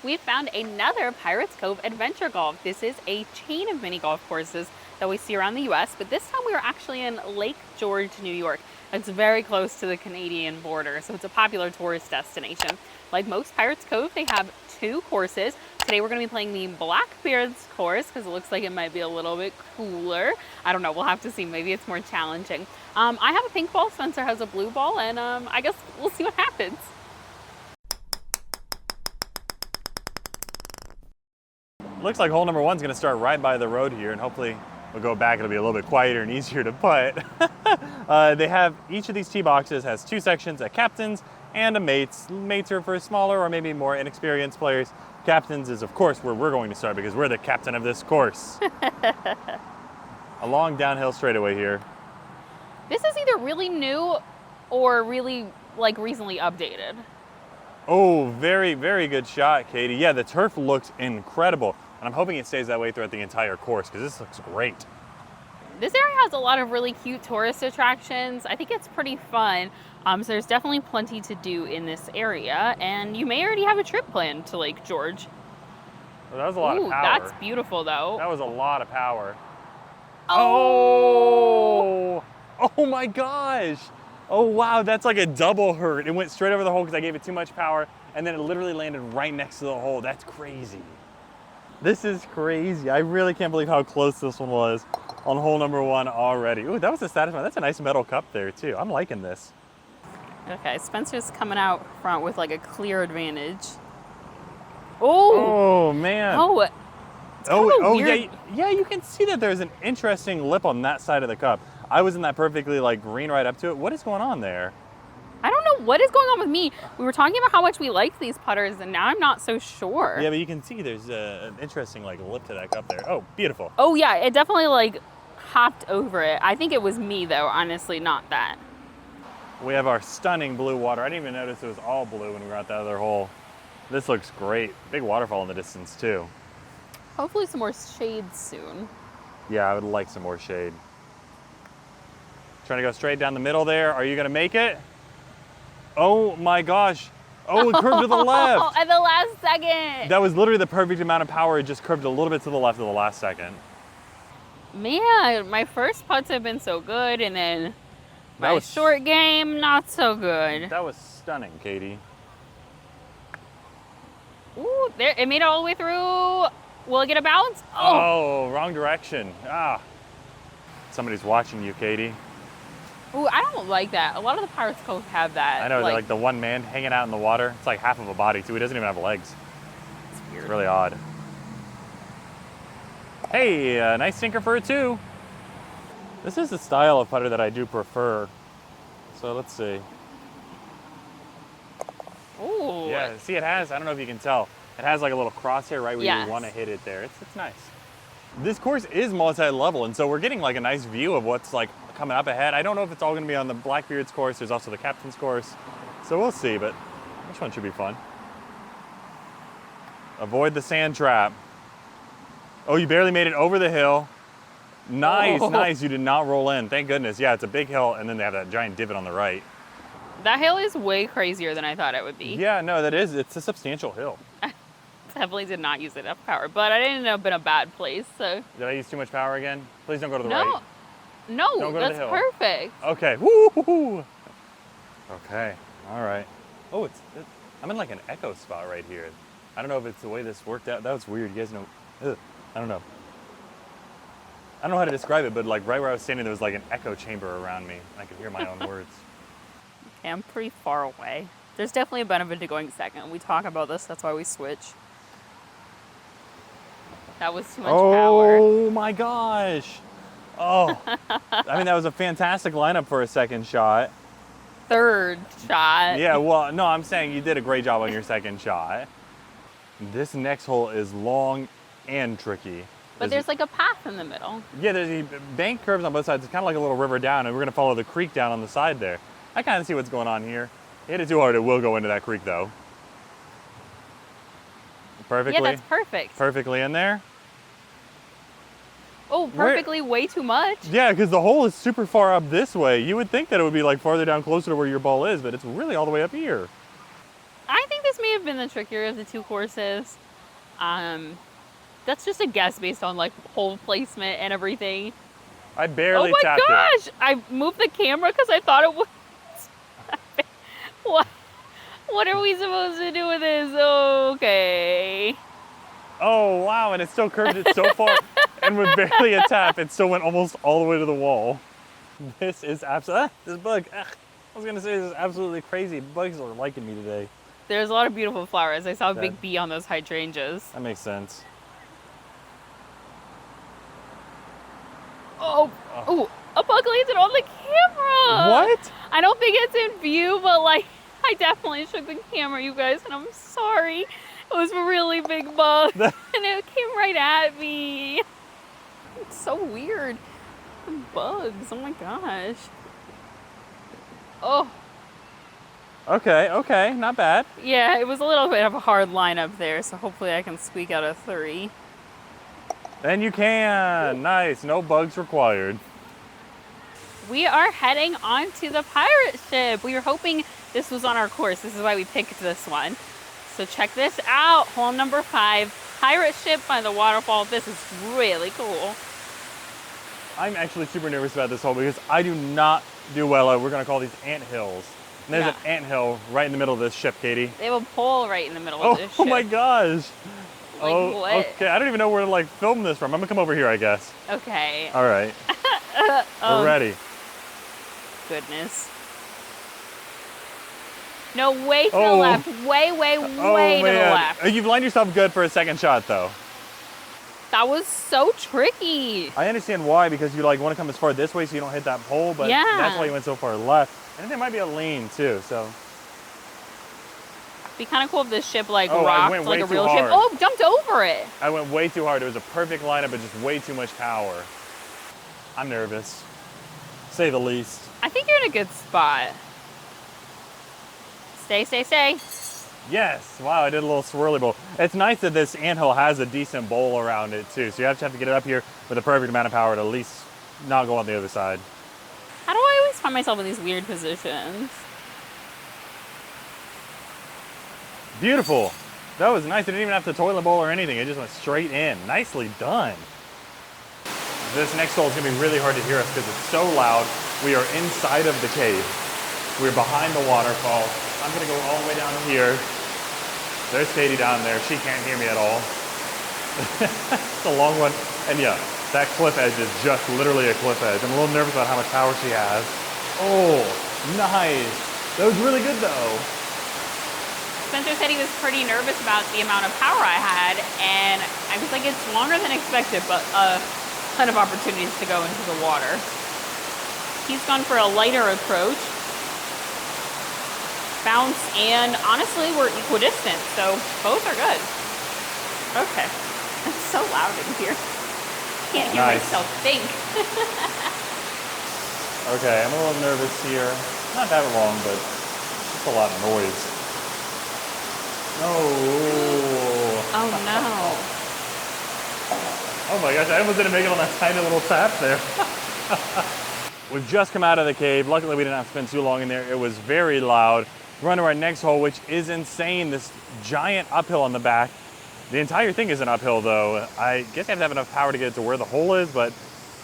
we found another Pirates Cove Adventure Golf. This is a chain of mini golf courses that we see around the US, but this time we were actually in Lake George, New York. It's very close to the Canadian border, so it's a popular tourist destination. Like most Pirates Cove, they have 2 courses. Today we're going to be playing the Blackbeard's course because it looks like it might be a little bit cooler. I don't know, we'll have to see. Maybe it's more challenging. I have a pink ball, Spencer has a blue ball, and I guess we'll see what happens. Looks like hole number 1's going to start right by the road here, and hopefully we'll go back. It'll be a little bit quieter and easier to putt. They have, each of these tee boxes has 2 sections, a captain's and a mate's. Mates are for smaller or maybe more inexperienced players. Captain's is, of course, where we're going to start because we're the captain of this course. A long downhill straightaway here. This is either really new or really recently updated. Oh, very, very good shot, Katie. Yeah, the turf looks incredible. And I'm hoping it stays that way throughout the entire course because this looks great. This area has a lot of really cute tourist attractions. I think it's pretty fun. So there's definitely plenty to do in this area. And you may already have a trip planned to Lake George. Well, that was a lot of power. That's beautiful, though. That was a lot of power. Oh! Oh my gosh! Oh wow, that's like a double hurt. It went straight over the hole because I gave it too much power, and then it literally landed right next to the hole. That's crazy. This is crazy. I really can't believe how close this one was on hole number 1 already. Ooh, that was a satisfying. That's a nice metal cup there too. I'm liking this. Okay, Spencer's coming out front with like a clear advantage. Oh! Oh man. Oh! Weird. Yeah, you can see that there's an interesting lip on that side of the cup. I was in that perfectly green right up to it. What is going on there? I don't know what is going on with me. We were talking about how much we liked these putters, and now I'm not so sure. Yeah, but you can see there's an interesting lip to that cup there. Oh, beautiful. Oh yeah, it definitely hopped over it. I think it was me though, honestly, not that. We have our stunning blue water. I didn't even notice it was all blue when we were at the other hole. This looks great. Big waterfall in the distance too. Hopefully some more shade soon. Yeah, I would like some more shade. Trying to go straight down the middle there. Are you gonna make it? Oh my gosh. Oh, it curved to the left. At the last second. That was literally the perfect amount of power. It just curved a little bit to the left at the last second. Man, my first putts have been so good, and then my short game, not so good. That was stunning, Katie. Ooh, there, it made it all the way through. Will it get a bounce? Oh, wrong direction. Ah. Somebody's watching you, Katie. Ooh, I don't like that. A lot of the Pirates Cove have that. I know, they're like the one man hanging out in the water. It's like half of a body, too. He doesn't even have legs. It's weird. It's really odd. Hey, nice sinker for a 2. This is the style of putter that I do prefer. So let's see. Ooh. Yeah, see it has, I don't know if you can tell, it has like a little crosshair right where you want to hit it there. It's nice. This course is multi-level, and so we're getting a nice view of what's coming up ahead. I don't know if it's all going to be on the Blackbeard's course. There's also the captain's course. So we'll see, but this one should be fun. Avoid the sand trap. Oh, you barely made it over the hill. Nice, nice. You did not roll in. Thank goodness. Yeah, it's a big hill, and then they have that giant divot on the right. That hill is way crazier than I thought it would be. Yeah, no, that is. It's a substantial hill. Definitely did not use enough power, but I didn't end up in a bad place, so. Did I use too much power again? Please don't go to the right. No, that's perfect. Okay, woo-hoo-hoo. Okay, all right. Oh, I'm in an echo spot right here. I don't know if it's the way this worked out. That was weird, you guys know. I don't know. I don't know how to describe it, but right where I was standing, there was an echo chamber around me. I could hear my own words. Okay, I'm pretty far away. There's definitely a benefit to going second. We talk about this, that's why we switch. That was too much power. Oh my gosh. Oh, I mean, that was a fantastic lineup for a second shot. Third shot. Yeah, well, no, I'm saying you did a great job on your second shot. This next hole is long and tricky. But there's a path in the middle. Yeah, there's bank curves on both sides. It's kind of like a little river down, and we're going to follow the creek down on the side there. I kind of see what's going on here. Hit it too hard, it will go into that creek, though. Perfectly. Yeah, that's perfect. Perfectly in there. Oh, perfectly way too much. Yeah, because the hole is super far up this way. You would think that it would be farther down closer to where your ball is, but it's really all the way up here. I think this may may have been the trickier of the two courses. That's just a guess based on like hole placement and everything. I barely oh my tapped gosh! it. I moved the camera because I thought it was. What? What are we supposed to do with this? Okay. Oh, wow, and it still curved it so far. And with barely a tap, it still went almost all the way to the wall. This is absolutely, this bug, I was gonna say this is absolutely crazy. Bugs are liking me today. There's a lot of beautiful flowers. I saw a Okay. big bee on those hydrangeas. That makes sense. Oh, oh, a bug landed on the camera. What? I don't think it's in view, but like, I definitely shook the camera, you guys, and I'm sorry. It was a really big bug, and it came right at me. It's so weird. The bugs, oh my gosh. Oh, Okay, not bad. yeah, it was a little bit of a hard lineup there, so hopefully I can squeak out a 3. And you can, nice, no bugs required. We are heading on to the pirate ship. We were hoping this was on our course. This is why we picked this one. So check this out, hole number 5, pirate ship by the waterfall. This is really cool. I'm actually super nervous about this hole because I do not do well at, we're gonna call these ant hills. And there's Yeah. an ant hill right in the middle of this ship, Katie. They have a pole right in the middle of this Oh ship. my gosh. Like oh, what? okay, I don't even know where to like film this from. I'm gonna come over here, I guess. Okay. All right, we're ready. Goodness. No, way to the Oh. left. Way, way, way to the left. You've lined yourself good for a second shot though. That was so tricky. I understand why, because you like want to come as far this way so you don't hit that pole, but Yeah. that's why you went so far left. And there might be a lean too, so. Be kind of cool if this ship like Oh, I rocked went like way a too real ship. hard. Oh, jumped over it. I went way too hard. It was a perfect lineup, but just way too much power. I'm nervous, say the least. I think you're in a good spot. Stay, stay, stay. Yes, wow, I did a little swirly bowl. It's nice that this anthill has a decent bowl around it too, so you have to get it up here with the perfect amount of power to at least not go on the other side. How do I always find myself in these weird positions? Beautiful. That was nice. It didn't even have to toilet bowl or anything. It just went straight in. Nicely done. This next hole is going to be really hard to hear us because it's so loud. We are inside of the cave. We're behind the waterfall. I'm going to go all the way down here. There's Katie down there. She can't hear me at all. It's a long one. And yeah, that cliff edge is just literally a cliff edge. I'm a little nervous about how much power she has. Oh, nice. That was really good though. Spencer said he was pretty nervous about the amount of power I had, and I was like, it's longer than expected, but a ton of opportunities to go into the water. He's gone for a lighter approach. Bounce, and honestly, we're equidistant, so both are good. Okay. It's so loud in here. Can't hear Nice. myself think. Okay, I'm a little nervous here. Not that long, but just a lot of noise. No. Oh no. Oh my gosh, I almost didn't make it on that tiny little tap there. We've just come out of the cave. Luckily, we didn't have to spend too long in there. It was very loud. We're on to our next hole, which is insane. This giant uphill on the back. The entire thing is an uphill, though. I guess you have to have enough power to get it to where the hole is, but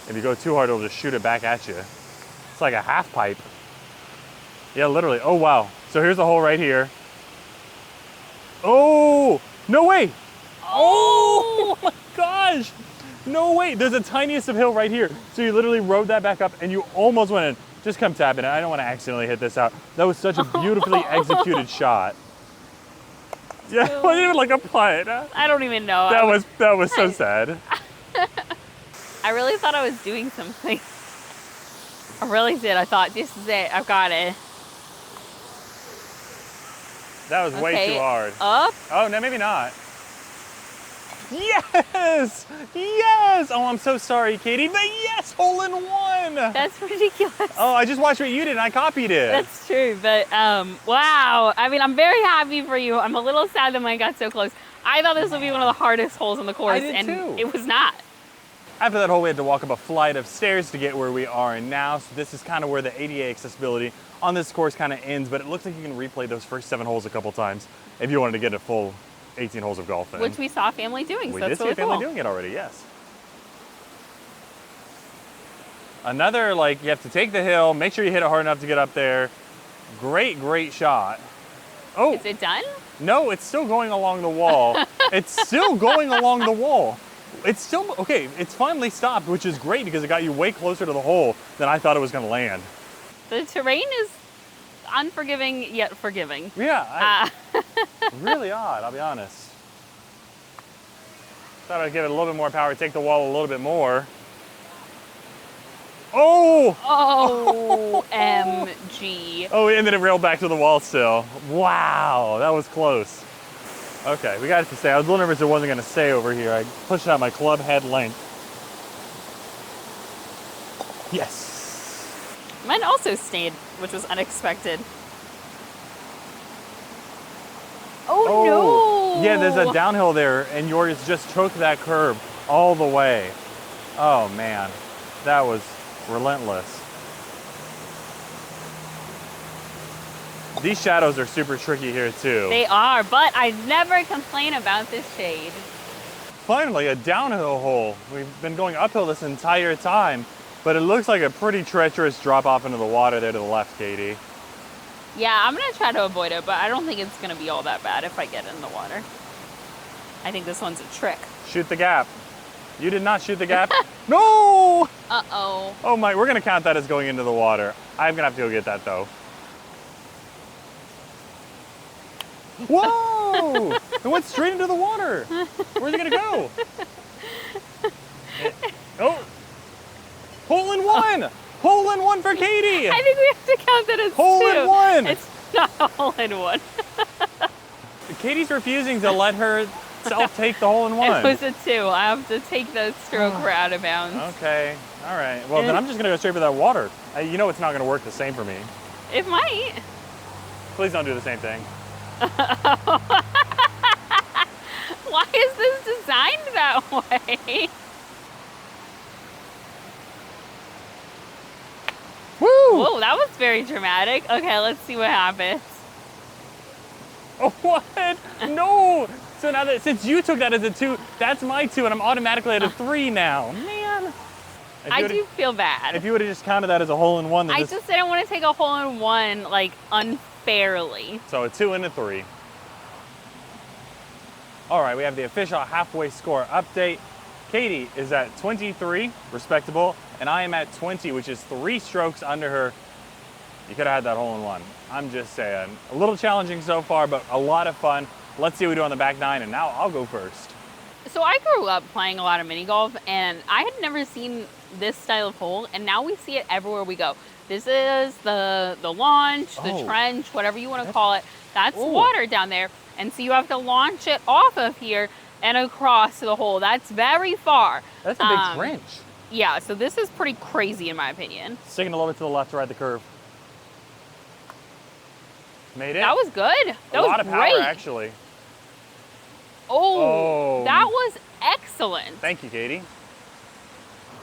if you go too hard, it'll just shoot it back at you. It's like a half pipe. Yeah, literally. Oh, wow. So here's the hole right here. Oh, no way. Oh my gosh. No way. There's the tiniest of hill right here. So you literally rode that back up and you almost went in. Just come tapping it. I don't want to accidentally hit this out. That was such a beautifully executed shot. Yeah, it wasn't even like a putt. I don't even know. That was so sad. I really thought I was doing something. I really did. I thought, this is it. I've got it. That was way Okay, too hard. Up. Oh, no, maybe not. Yes! Yes! Oh, I'm so sorry, Katie, but yes, hole in one! That's ridiculous. Oh, I just watched what you did and I copied it. That's true, but wow. I mean, I'm very happy for you. I'm a little sad that mine got so close. I thought this would be one of the hardest holes on the course, I did and too. it was not. After that hole, we had to walk up a flight of stairs to get where we are now. So this is kind of where the ADA accessibility on this course kind of ends, but it looks like you can replay those first 7 holes a couple times. if you wanted to get a full 18 holes of golf in. Which we saw a family doing, We so did that's see really a family cool. doing it already, yes. Another, like, you have to take the hill, make sure you hit it hard enough to get up there. Great, great shot. Oh, Is it done? no, it's still going along the wall. It's still going along the wall. It's still, okay, it's finally stopped, which is great because it got you way closer to the hole than I thought it was gonna land. The terrain is unforgiving yet forgiving. Yeah, really odd, I'll be honest. Thought I'd give it a little bit more power, take the wall a little bit more. Oh! OMG. Oh, and then it railed back to the wall still. Wow, that was close. Okay, we got it to stay. I was a little nervous it wasn't gonna stay over here. I pushed out my club head length. Yes. Mine also stayed, which was unexpected. Oh, no! Yeah, there's a downhill there, and yours just took that curve all the way. Oh man, that was relentless. These shadows are super tricky here too. They are, but I never complain about this shade. Finally, a downhill hole. We've been going uphill this entire time, but it looks like a pretty treacherous drop off into the water there to the left, Katie. Yeah, I'm gonna try to avoid it, but I don't think it's gonna be all that bad if I get in the water. I think this one's a trick. Shoot the gap. You did not shoot the gap. No! Uh-oh. Oh my, we're gonna count that as going into the water. I'm gonna have to go get that though. Whoa! It went straight into the water. Where's it gonna go? Oh! Hole in one! Hole in one for Katie! I think we have to count that as Hole two. in one! It's not a hole in one. Katie's refusing to let herself take the hole in It one. was a 2. I have to take the stroke we're out of bounds. Okay, all right. Well, then I'm just gonna go straight for that water. You know it's not gonna work the same for me. It might. Please don't do the same thing. Why is this designed that way? Woo! Whoa, that was very dramatic. Okay, let's see what happens. Oh, what? No! So now that, since you took that as a 2, that's my 2, and I'm automatically at a 3 now. Man. If I you would've- do feel bad. If you would have just counted that as a hole in one, then I this, just didn't want to take a hole in one, like, unfairly. so a 2 and a 3. All right, we have the official halfway score update. Katie is at 23, respectable, and I am at 20, which is 3 strokes under her. You could have had that hole in one. I'm just saying. A little challenging so far, but a lot of fun. Let's see what we do on the back 9, and now I'll go first. So I grew up playing a lot of mini golf, and I had never seen this style of hole, and now we see it everywhere we go. This is the launch, the Oh. trench, whatever you want to call it. That's Oh. water down there, and so you have to launch it off of here and across the hole. That's very far. That's a big trench. Yeah, so this is pretty crazy in my opinion. Sticking a little bit to the left to ride the curve. Made it. That was good. That a was lot of great. power, actually. Oh, Oh. that was excellent. Thank you, Katie.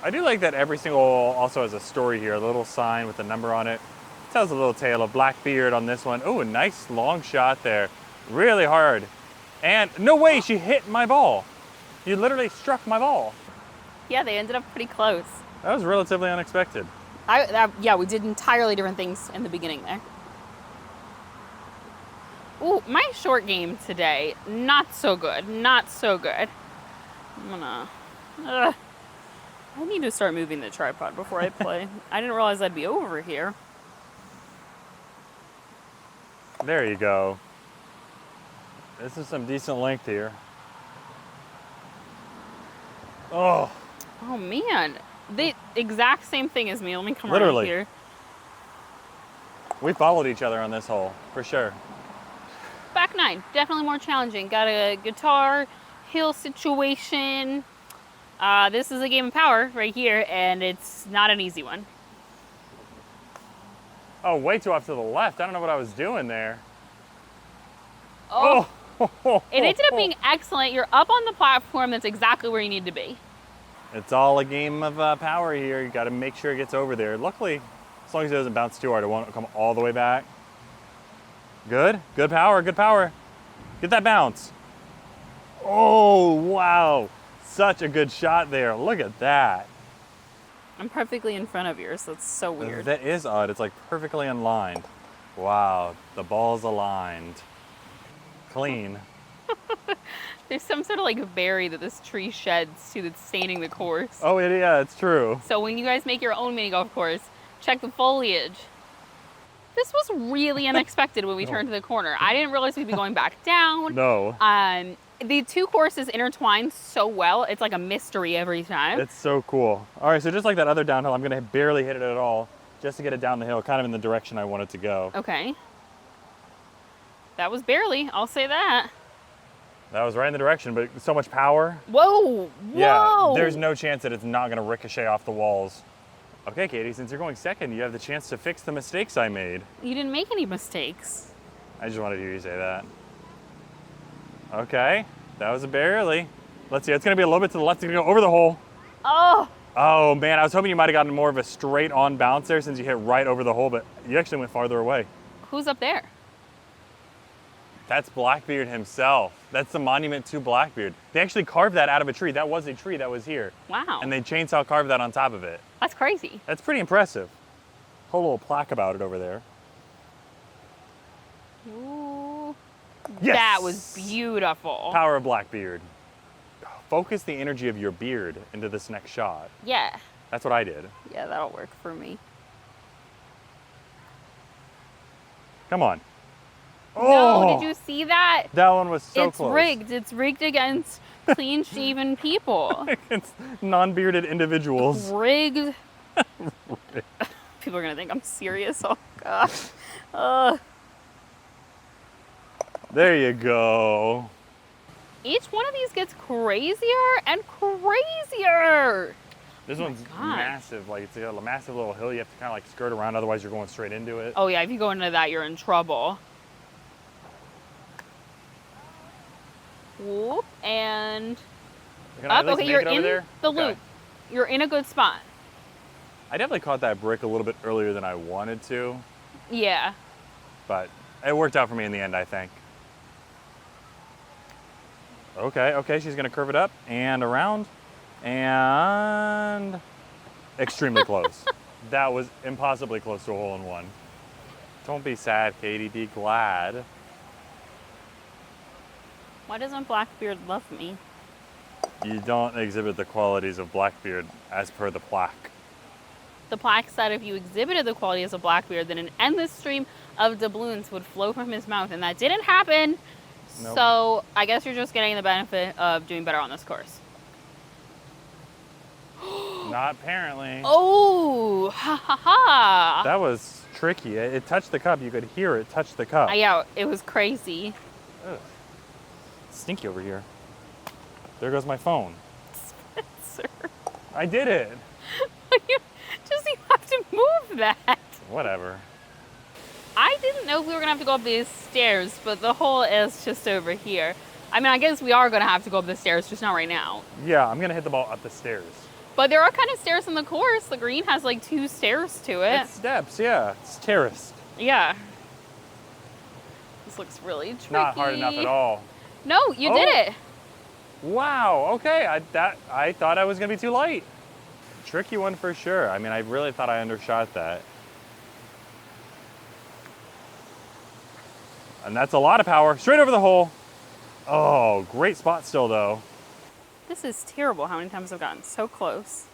I do like that every single hole also has a story here, a little sign with a number on it. Tells a little tale of Blackbeard on this one. Oh, a nice long shot there. Really hard. And no way, she hit my ball. You literally struck my ball. Yeah, they ended up pretty close. That was relatively unexpected. Yeah, we did entirely different things in the beginning there. Ooh, my short game today, not so good. Not so good. I'm gonna... I need to start moving the tripod before I play. I didn't realize I'd be over here. There you go. This is some decent length here. Oh, Oh man, the exact same thing as me. Let me come Literally. around here. we followed each other on this hole, for sure. Back 9, definitely more challenging. Got a guitar, hill situation. This is a game of power right here, and it's not an easy one. Oh, way too off to the left. I don't know what I was doing there. Oh, Oh, it ended up being excellent. You're up on the platform. That's exactly where you need to be. It's all a game of power here. You got to make sure it gets over there. Luckily, as long as it doesn't bounce too hard, it won't come all the way back. Good, good power, good power. Get that bounce. Oh, wow. Such a good shot there. Look at that. I'm perfectly in front of yours. That's so weird. That is odd. It's like perfectly aligned. Wow, the ball's aligned. Clean. There's some sort of like berry that this tree sheds too that's staining the course. Oh, yeah, it's true. So when you guys make your own mini golf course, check the foliage. This was really unexpected when we turned to the corner. I didn't realize we'd be going back down. No. The two courses intertwine so well. It's like a mystery every time. It's so cool. All right, so just like that other downhill, I'm gonna barely hit it at all just to get it down the hill, kind of in the direction I want it to go. Okay. That was barely, I'll say that. That was right in the direction, but so much power. Whoa, whoa. Yeah, there's no chance that it's not gonna ricochet off the walls. Okay, Katie, since you're going second, you have the chance to fix the mistakes I made. You didn't make any mistakes. I just wanted to hear you say that. Okay, that was a barely. Let's see, it's gonna be a little bit to the left. It's gonna go over the hole. Oh, Oh man, I was hoping you might have gotten more of a straight on bounce there since you hit right over the hole, but you actually went farther away. who's up there? That's Blackbeard himself. That's the monument to Blackbeard. They actually carved that out of a tree. That was a tree that was here. Wow, And they chainsaw carved that on top of it. that's crazy. That's pretty impressive. Whole little plaque about it over there. Ooh. Yes! That was beautiful. Power of Blackbeard. Focus the energy of your beard into this next shot. Yeah, That's what I did. yeah, that'll work for me. Come on. No, did you see that? That one was so It's close. rigged. It's rigged against clean-shaven people. It's non-bearded individuals. Rigged. People are gonna think I'm serious. Oh gosh. There you go. Each one of these gets crazier and crazier. This one's gosh. massive. Like it's a massive little hill. You have to kind of like skirt around, otherwise you're going straight into it. Oh yeah, if you go into that, you're in trouble. Whoop, and Can I up. at least Okay, make you're it over in there? the Okay. loop. You're in a good spot. I definitely caught that brick a little bit earlier than I wanted to, Yeah. but it worked out for me in the end, I think. Okay, she's gonna curve it up and around and extremely close. That was impossibly close to a hole in one. Don't be sad, Katie, be glad. Why doesn't Blackbeard love me? You don't exhibit the qualities of Blackbeard as per the plaque. The plaque said if you exhibited the qualities of Blackbeard, then an endless stream of doubloons would flow from his mouth, and that didn't happen. Nope. So I guess you're just getting the benefit of doing better on this course. Not apparently. Oh, ha ha ha. That was tricky. It touched the cup. You could hear it touch the cup. Yeah, it was crazy. Ugh. Stinky over here. There goes my phone. Sir, I did it. you have to move that. Whatever. I didn't know if we were gonna have to go up these stairs, but the hole is just over here. I mean, I guess we are gonna have to go up the stairs, just not right now. Yeah, I'm gonna hit the ball up the stairs. But there are kind of stairs in the course. The green has like 2 stairs to it. It's steps, yeah. It's terraced. Yeah. This looks really tricky. Not hard enough at all. No, you did it. Wow. Okay. I thought I was gonna be too light. Tricky one for sure. I mean, I really thought I undershot that. And that's a lot of power. Straight over the hole. Oh, great spot still though. This is terrible how many times I've gotten so close.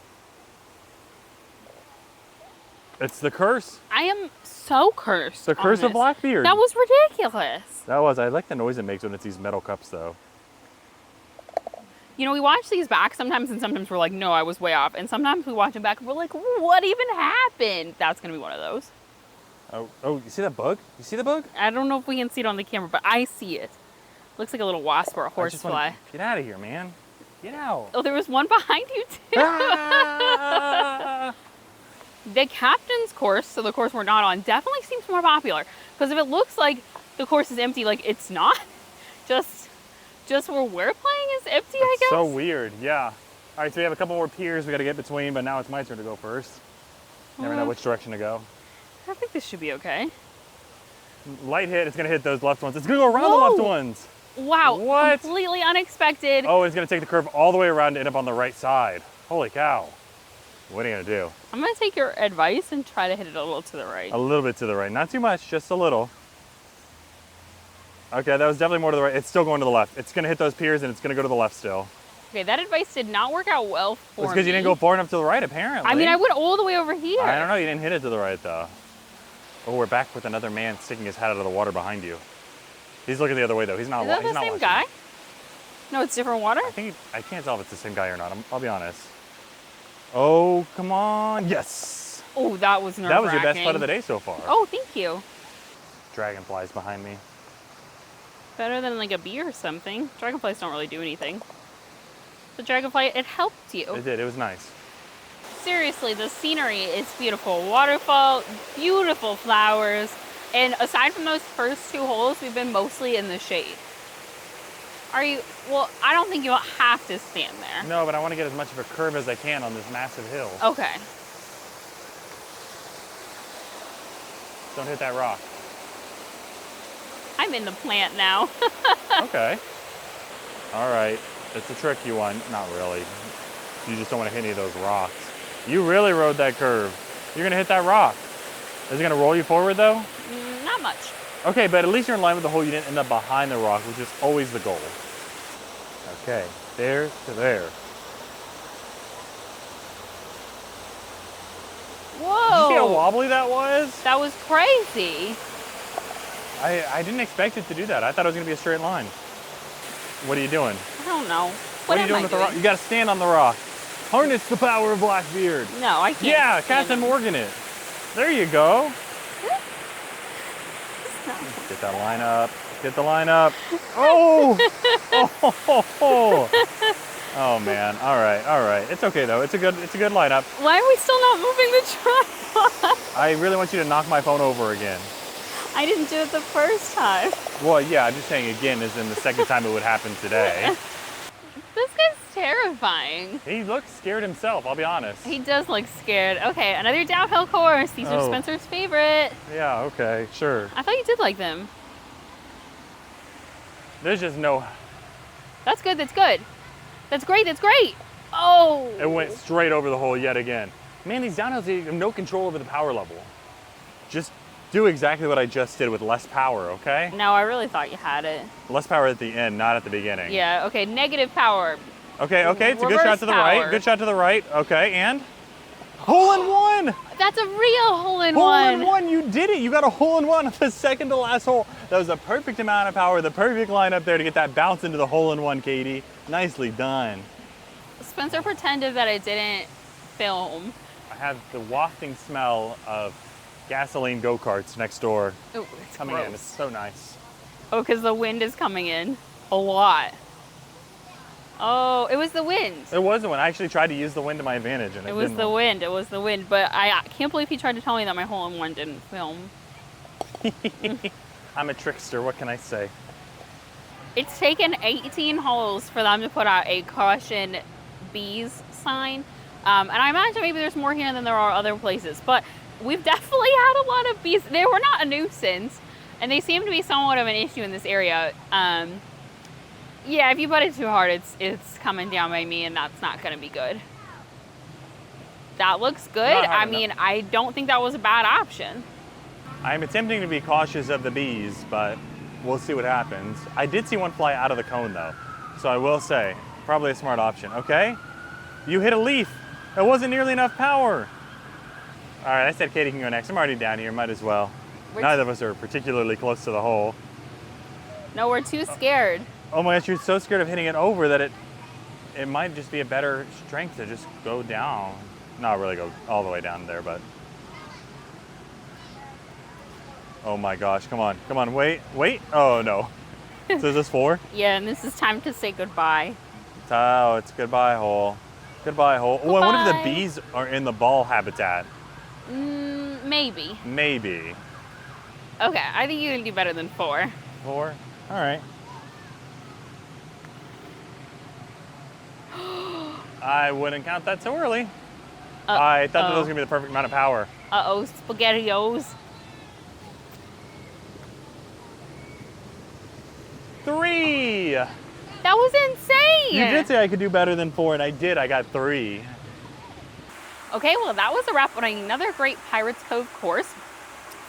It's the curse. I am so cursed. The curse on of this. Blackbeard. That was ridiculous. That was. I like the noise it makes when it's these metal cups though. You know, we watch these back sometimes, and sometimes we're like, no, I was way off. And sometimes we watch them back and we're like, what even happened? That's going to be one of those. Oh, you see that bug? You see the bug? I don't know if we can see it on the camera, but I see it. Looks like a little wasp or a I just horsefly. wanna get out of here, man. Get out. Oh, there was one behind you too. Ah! The captain's course, so the course we're not on, definitely seems more popular. Because if it looks like the course is empty, like it's not. Just where we're playing is empty, I guess. So weird, yeah. All right, so we have a couple more piers we got to get between, but now it's my turn to go first. Never know which direction to go. I think this should be okay. Light hit, it's gonna hit those left ones. It's gonna go around the Whoa. left ones. Wow, What? completely unexpected. Oh, it's gonna take the curve all the way around to end up on the right side. Holy cow. What are you gonna do? I'm gonna take your advice and try to hit it a little to the right. A little bit to the right, not too much, just a little. Okay, that was definitely more to the right. It's still going to the left. It's gonna hit those piers and it's gonna go to the left still. Okay, that advice did not work out well for me. It's because you didn't go far enough to the right, apparently. I mean, I went all the way over here. I don't know, you didn't hit it to the right though. Oh, we're back with another man sticking his head out of the water behind you. He's looking the other way though. He's not. Is that he's the not same watching. guy? No, it's different water? I can't tell if it's the same guy or not. I'll be honest. Oh, come on. Yes. Oh, that was nerve-wracking. That was your best putt of the day so far. Oh, thank you. Dragonflies behind me. Better than like a bee or something. Dragonflies don't really do anything. The dragonfly, it helped you. It did. It was nice. Seriously, the scenery is beautiful. Waterfall, beautiful flowers. And aside from those first 2 holes, we've been mostly in the shade. Well, I don't think you'll have to stand there. No, but I want to get as much of a curve as I can on this massive hill. Okay. Don't hit that rock. I'm in the plant now. Okay. All right. It's a tricky one. Not really. You just don't want to hit any of those rocks. You really rode that curve. You're going to hit that rock. Is it going to roll you forward, though? Not much. Okay, but at least you're in line with the hole. You didn't end up behind the rock, which is always the goal. Okay, there to there. Whoa. Did you see how wobbly that was? That was crazy. I didn't expect it to do that. I thought it was going to be a straight line. What are you doing? I don't know. What are you doing with the rock? You got to stand on the rock. Harness the power of Blackbeard. No, I can't. Yeah, stand Captain it. Morgan it. There you go. Get that line up. Get the line up. Oh! Oh man. All right. All right. It's okay though. It's a good lineup. Why are we still not moving the tripod? I really want you to knock my phone over again. I didn't do it the first time. Well, yeah, I'm just saying again is in the second time it would happen today. This guy's terrifying. He looks scared himself, I'll be honest. He does look scared. Okay, another downhill course. These are Oh. Spencer's favorite. Yeah, okay, sure. I thought you did like them. There's just no, That's good, that's good. That's great, that's great. Oh! it went straight over the hole yet again. Man, these downhills, you have no control over the power level. Just do exactly what I just did with less power, okay? No, I really thought you had it. Less power at the end, not at the beginning. Yeah, okay, negative power. Okay, it's a good Reverse shot to the power. right. Good shot to the right. Okay, and hole in one! That's a real hole-in-one. Hole in one, you did it. You got a hole in one on the second to last hole. That was the perfect amount of power, the perfect line up there to get that bounce into the hole in one, Katie. Nicely done. Spencer pretended that it didn't film. I have the wafting smell of gasoline go-karts next door Oh, it's coming gross. in. It's so nice. Oh, because the wind is coming in a lot. Oh, it was the wind. It was the wind. I actually tried to use the wind to my advantage, and It was didn't the work. wind. It was the wind. But I can't believe he tried to tell me that my hole-in-one didn't film. I'm a trickster. What can I say? It's taken 18 holes for them to put out a caution bees sign. And I imagine maybe there's more here than there are other places. But we've definitely had a lot of bees. They were not a nuisance. And they seem to be somewhat of an issue in this area. Yeah, if you put it too hard, it's coming down by me, and that's not going to be good. That looks good. Not hard I enough. mean, I don't think that was a bad option. I'm attempting to be cautious of the bees, but we'll see what happens. I did see one fly out of the cone, though. So I will say, probably a smart option. Okay? You hit a leaf. That wasn't nearly enough power. All right, I said Katie can go next. I'm already down here. Might as well. Neither of us are particularly close to the hole. No, we're too scared. Oh my gosh, you're so scared of hitting it over that it might just be a better strength to just go down. Not really go all the way down there, but. Oh my gosh, come on, wait. Oh no. So is this 4? Yeah, and this is time to say goodbye. Oh, it's goodbye hole. Goodbye hole. Oh, I wonder if Goodbye. the bees are in the ball habitat. Maybe. Maybe. Okay, I think you can do better than 4. 4? All right. I wouldn't count that so early. I thought that was gonna be the perfect amount of power. Uh-oh, SpaghettiOs. 3. 3. That was insane. You did say I could do better than 4, and I did. I got 3. Okay, well, that was a wrap on another great Pirates Cove course.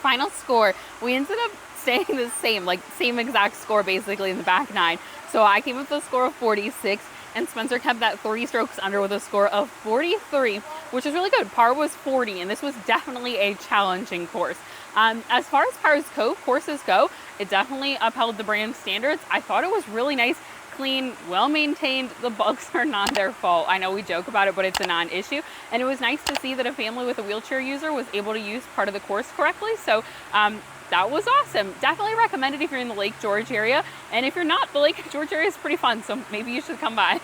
Final score, we ended up staying the same, like same exact score basically in the back 9. So I came up with a score of 46, and Spencer kept that 3 strokes under with a score of 43, which is really good. Par was 40, and this was definitely a challenging course. As far as Pirates Cove courses go, it definitely upheld the brand standards. I thought it was really nice, clean, well-maintained. The bugs are not their fault. I know we joke about it, but it's a non-issue. And it was nice to see that a family with a wheelchair user was able to use part of the course correctly. So that was awesome. Definitely recommend it if you're in the Lake George area. And if you're not, the Lake George area is pretty fun, so maybe you should come by.